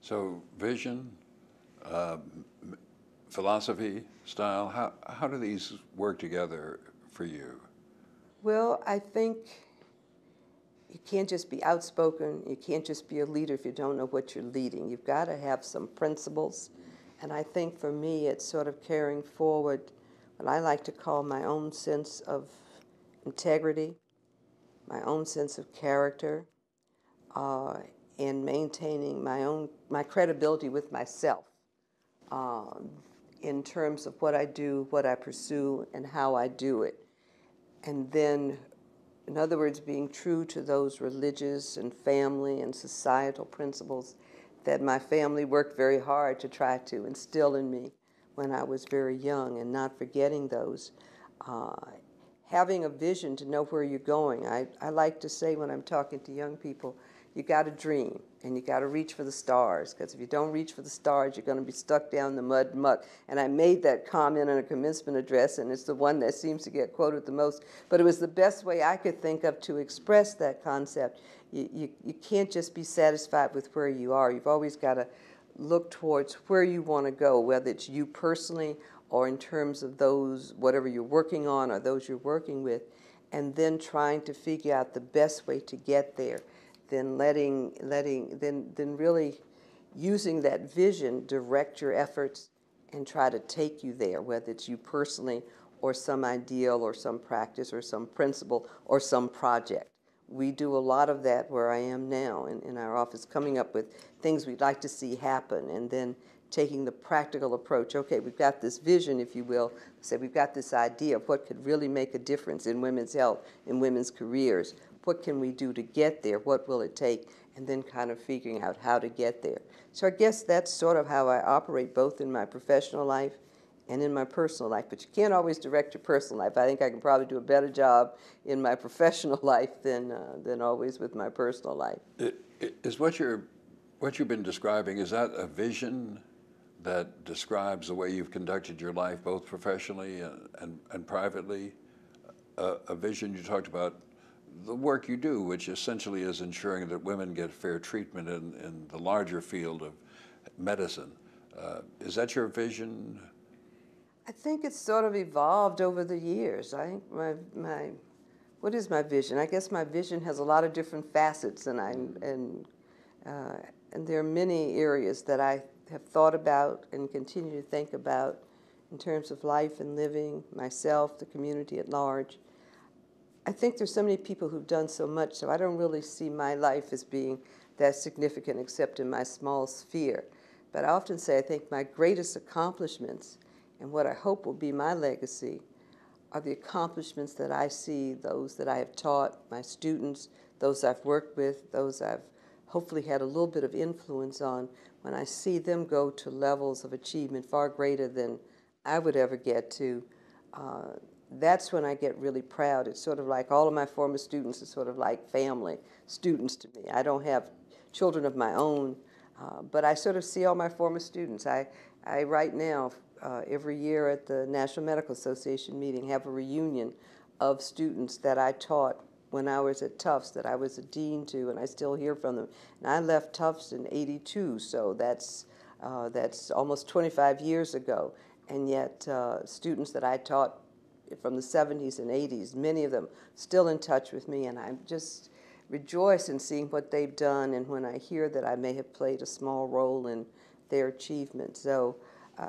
So vision, uh, philosophy, style, how do these work together for you? Well, I think you can't just be outspoken. You can't just be a leader if you don't know what you're leading. You've got to have some principles. And I think for me, it's sort of carrying forward what I like to call my own sense of integrity, my own sense of character, uh, and maintaining my credibility with myself um, in terms of what I do, what I pursue, and how I do it. And then, in other words, being true to those religious and family and societal principles that my family worked very hard to try to instill in me when I was very young, and not forgetting those. Uh, Having a vision to know where you're going. I like to say when I'm talking to young people, you got to dream and you got to reach for the stars, because if you don't reach for the stars, you're going to be stuck down in the mud and muck. And I made that comment in a commencement address, and it's the one that seems to get quoted the most, but it was the best way I could think of to express that concept. You can't just be satisfied with where you are. You've always got to look towards where you want to go, whether it's you personally or in terms of those, whatever you're working on or those you're working with, and then trying to figure out the best way to get there, then then really using that vision direct your efforts and try to take you there, whether it's you personally or some ideal or some practice or some principle or some project. We do a lot of that where I am now in our office, coming up with things we'd like to see happen, and then taking the practical approach. Okay, we've got this vision, if you will, say we've got this idea of what could really make a difference in women's health, in women's careers. What can we do to get there? What will it take? And then kind of figuring out how to get there. So I guess that's sort of how I operate, both in my professional life and in my personal life. But you can't always direct your personal life. I think I can probably do a better job in my professional life than always with my personal life. Is what you've been describing, is that a vision that describes the way you've conducted your life, both professionally and privately? A vision, you talked about the work you do, which essentially is ensuring that women get fair treatment in the larger field of medicine. Is that your vision? I think it's sort of evolved over the years. I think what is my vision? I guess my vision has a lot of different facets, uh, and there are many areas that I have thought about and continue to think about in terms of life and living, myself, the community at large. I think there's so many people who've done so much, so I don't really see my life as being that significant except in my small sphere. But I often say I think my greatest accomplishments and what I hope will be my legacy are the accomplishments that I see, those that I have taught, my students, those I've worked with, those I've hopefully had a little bit of influence on, when I see them go to levels of achievement far greater than I would ever get to. Uh, that's when I get really proud. It's sort of like all of my former students are sort of like family students to me. I don't have children of my own, but I sort of see all my former students. I right now, every year at the National Medical Association meeting, have a reunion of students that I taught when I was at Tufts, that I was a dean to, and I still hear from them. And I left Tufts in '82, so that's almost 25 years ago. And yet students that I taught from the '70s and '80s, many of them still in touch with me, and I just rejoice in seeing what they've done, and when I hear that I may have played a small role in their achievement. So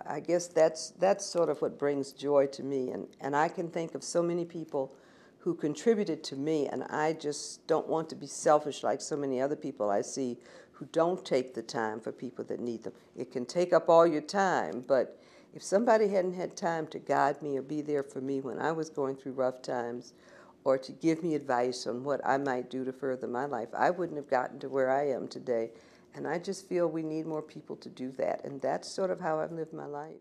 I guess that's sort of what brings joy to me, and I can think of so many people who contributed to me, and I just don't want to be selfish like so many other people I see who don't take the time for people that need them. It can take up all your time, but if somebody hadn't had time to guide me or be there for me when I was going through rough times, or to give me advice on what I might do to further my life, I wouldn't have gotten to where I am today. And I just feel we need more people to do that, and that's sort of how I've lived my life.